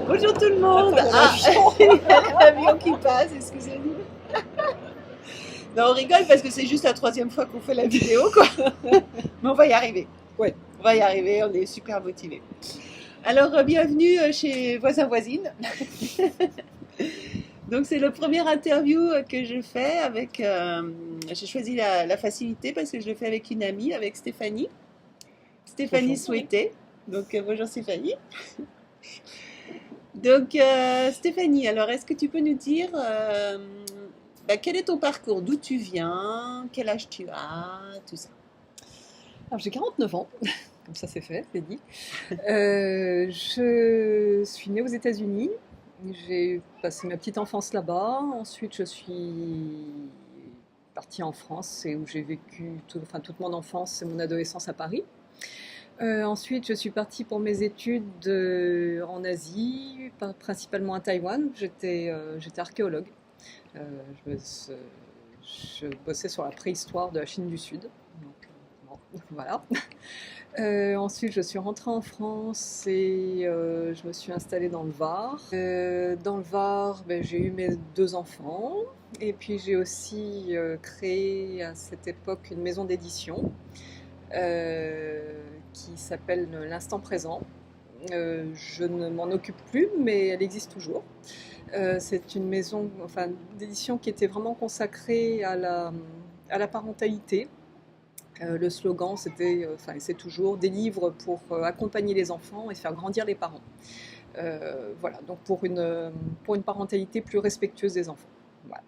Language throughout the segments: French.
Bonjour tout le monde. Attends, Il y a l'avion qui passe, excusez-nous. Non, on rigole parce que c'est juste la troisième fois qu'on fait la vidéo, quoi. Mais on va y arriver. Ouais. On va y arriver, on est super motivés. Alors, bienvenue chez Voisins Voisines. Donc, c'est le premier interview que je fais avec... j'ai choisi la facilité parce que je le fais avec une amie, avec Stéphanie. Stéphanie Bonjour. Souhaité. Donc, bonjour Stéphanie. Donc, Stéphanie, alors est-ce que tu peux nous dire quel est ton parcours, d'où tu viens, quel âge tu as, tout ça? Alors j'ai 49 ans, comme ça c'est fait, c'est dit. Je suis née aux États-Unis, j'ai passé ma petite enfance là-bas. Ensuite je suis partie en France et où j'ai vécu toute mon enfance et mon adolescence à Paris. Ensuite, je suis partie pour mes études en Asie, principalement à Taïwan. J'étais archéologue. Euh, je, me- je bossais sur la préhistoire de la Chine du Sud. Donc, bon, voilà. Ensuite, je suis rentrée en France et je me suis installée dans le Var. Dans le Var, j'ai eu mes 2 enfants. Et puis, j'ai aussi créé à cette époque une maison d'édition qui s'appelle L'Instant Présent. Je ne m'en occupe plus, mais elle existe toujours. C'est une maison d'édition qui était vraiment consacrée à la parentalité. Le slogan, c'était, c'est toujours des livres pour accompagner les enfants et faire grandir les parents. Voilà, donc pour une parentalité plus respectueuse des enfants. Voilà.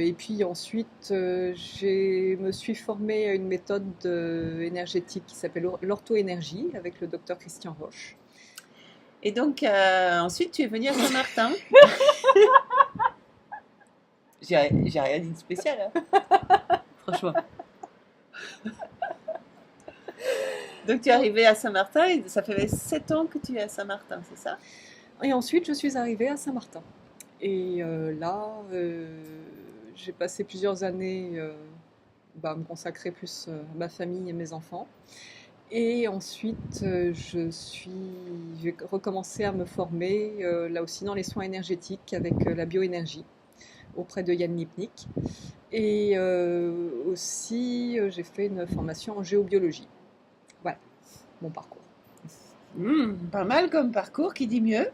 Et puis ensuite, je me suis formée à une méthode énergétique qui s'appelle l'orthoénergie avec le docteur Christian Roche. Et donc, ensuite, tu es venue à Saint-Martin. J'ai rien dit de spécial, hein. Franchement. Donc, tu es arrivée à Saint-Martin et ça fait 7 ans que tu es à Saint-Martin, c'est ça? Et ensuite, je suis arrivée à Saint-Martin. Et là, j'ai passé plusieurs années à me consacrer plus à ma famille et mes enfants. Et ensuite, j'ai recommencé à me former, là aussi dans les soins énergétiques avec la bioénergie auprès de Yann Lipnik. Et aussi, j'ai fait une formation en géobiologie. Voilà, mon parcours. Pas mal comme parcours, qui dit mieux.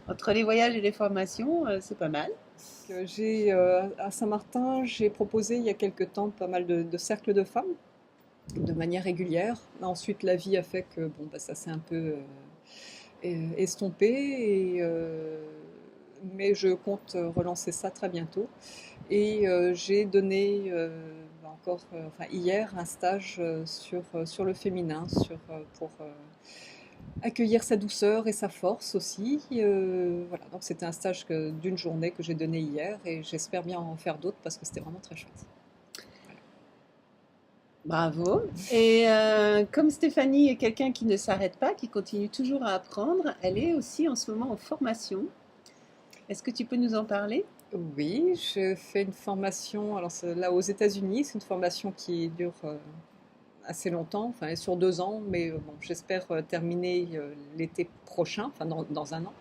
Entre les voyages et les formations, c'est pas mal. À Saint-Martin, j'ai proposé il y a quelque temps pas mal de cercles de femmes, de manière régulière. Ensuite, la vie a fait que ça s'est un peu estompé, mais je compte relancer ça très bientôt. Et j'ai donné hier un stage sur le féminin, pour accueillir sa douceur et sa force aussi. Voilà, donc c'était un stage d'une journée que j'ai donné hier et j'espère bien en faire d'autres parce que c'était vraiment très chouette. Bravo. Et comme Stéphanie est quelqu'un qui ne s'arrête pas, qui continue toujours à apprendre, elle est aussi en ce moment en formation. Est-ce que tu peux nous en parler? Oui, je fais une formation, alors là aux États-Unis, c'est une formation qui dure assez longtemps, elle est sur 2 ans, mais j'espère terminer l'été prochain, dans un an.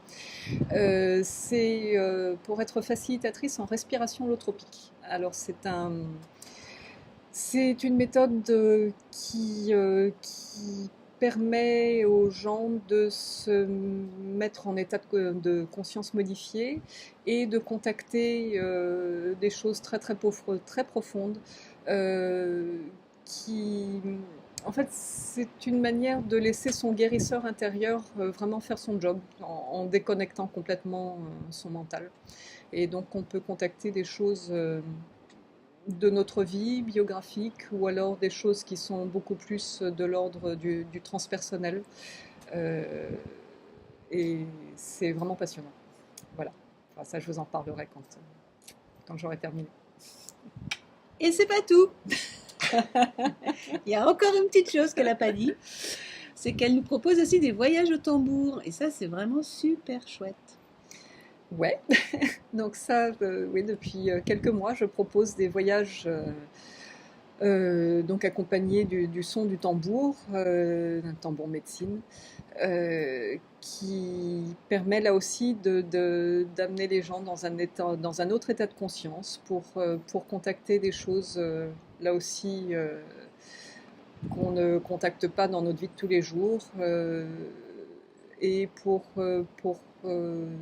C'est pour être facilitatrice en respiration holotropique. Alors c'est une méthode qui permet aux gens de se mettre en état de conscience modifié et de contacter des choses très très très profondes qui, en fait, c'est une manière de laisser son guérisseur intérieur vraiment faire son job en déconnectant complètement son mental. Et donc on peut contacter des choses de notre vie biographique ou alors des choses qui sont beaucoup plus de l'ordre du transpersonnel. Euh, et c'est vraiment passionnant. Voilà. Ça, je vous en parlerai quand j'aurai terminé. Et c'est pas tout. Il y a encore une petite chose qu'elle n'a pas dit, c'est qu'elle nous propose aussi des voyages au tambour. Et ça, c'est vraiment super chouette. Ouais, donc ça, oui, depuis quelques mois, je propose des voyages Donc accompagné du son du tambour, d'un tambour médecine, qui permet là aussi d'amener les gens dans un autre état de conscience pour contacter des choses là aussi qu'on ne contacte pas dans notre vie de tous les jours, et pour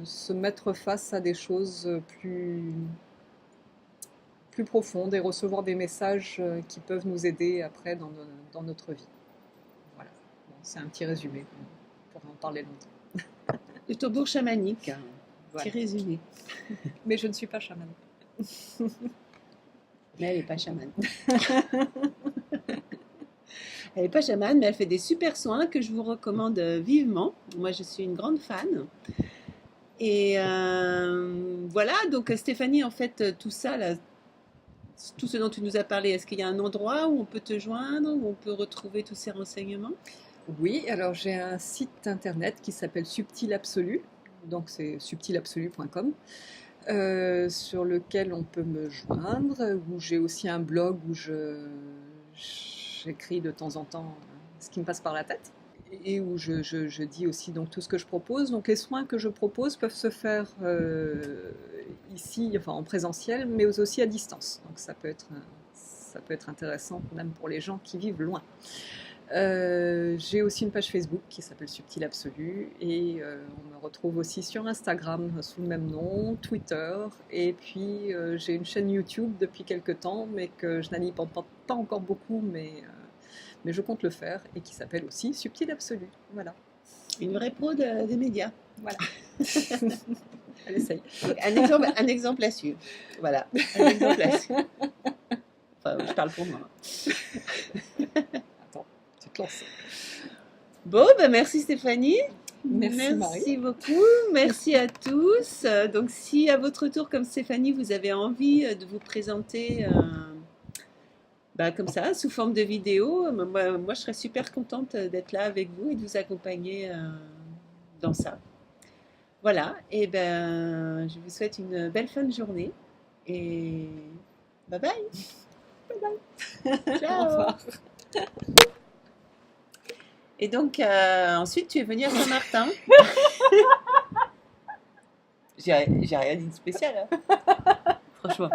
se mettre face à des choses plus profondes et recevoir des messages qui peuvent nous aider après dans notre vie. Voilà. Bon, c'est un petit résumé, on pourrait en parler longtemps. Le tambour chamanique, Voilà. petit résumé. Mais je ne suis pas chamane. Mais elle n'est pas chamane. Elle n'est pas chamane, mais elle fait des super soins que je vous recommande vivement. Moi, je suis une grande fan. Et voilà, donc Stéphanie, en fait, tout ça, là, tout ce dont tu nous as parlé, est-ce qu'il y a un endroit où on peut te joindre, où on peut retrouver tous ces renseignements? Oui, alors j'ai un site internet qui s'appelle Subtil Absolu, donc c'est subtilabsolu.com, sur lequel on peut me joindre, où j'ai aussi un blog où j'écris de temps en temps ce qui me passe par la tête, et où je dis aussi donc tout ce que je propose. Donc les soins que je propose peuvent se faire ici, enfin en présentiel, mais aussi à distance. Donc ça peut être intéressant même pour les gens qui vivent loin. J'ai aussi une page Facebook qui s'appelle Subtil Absolu, et on me retrouve aussi sur Instagram sous le même nom, Twitter, et puis j'ai une chaîne YouTube depuis quelques temps, mais que je n'alimente pas encore beaucoup, mais je compte le faire, et qui s'appelle aussi Subtil Absolu. Voilà. Une vraie pro des médias. Voilà. Elle essaye. Un exemple à suivre. Voilà, un exemple à suivre. Enfin, je parle pour moi. Attends, tu te lances. Bon, ben merci Stéphanie. Merci Marie. Beaucoup. Merci à tous. Donc, si à votre tour, comme Stéphanie, vous avez envie de vous présenter comme ça, sous forme de vidéo, moi, je serais super contente d'être là avec vous et de vous accompagner dans ça. Voilà, et ben, je vous souhaite une belle fin de journée et bye bye. Bye bye. Ciao. Au revoir. Et donc, ensuite, tu es venu à Saint-Martin. J'ai rien dit de spécial, hein. Franchement.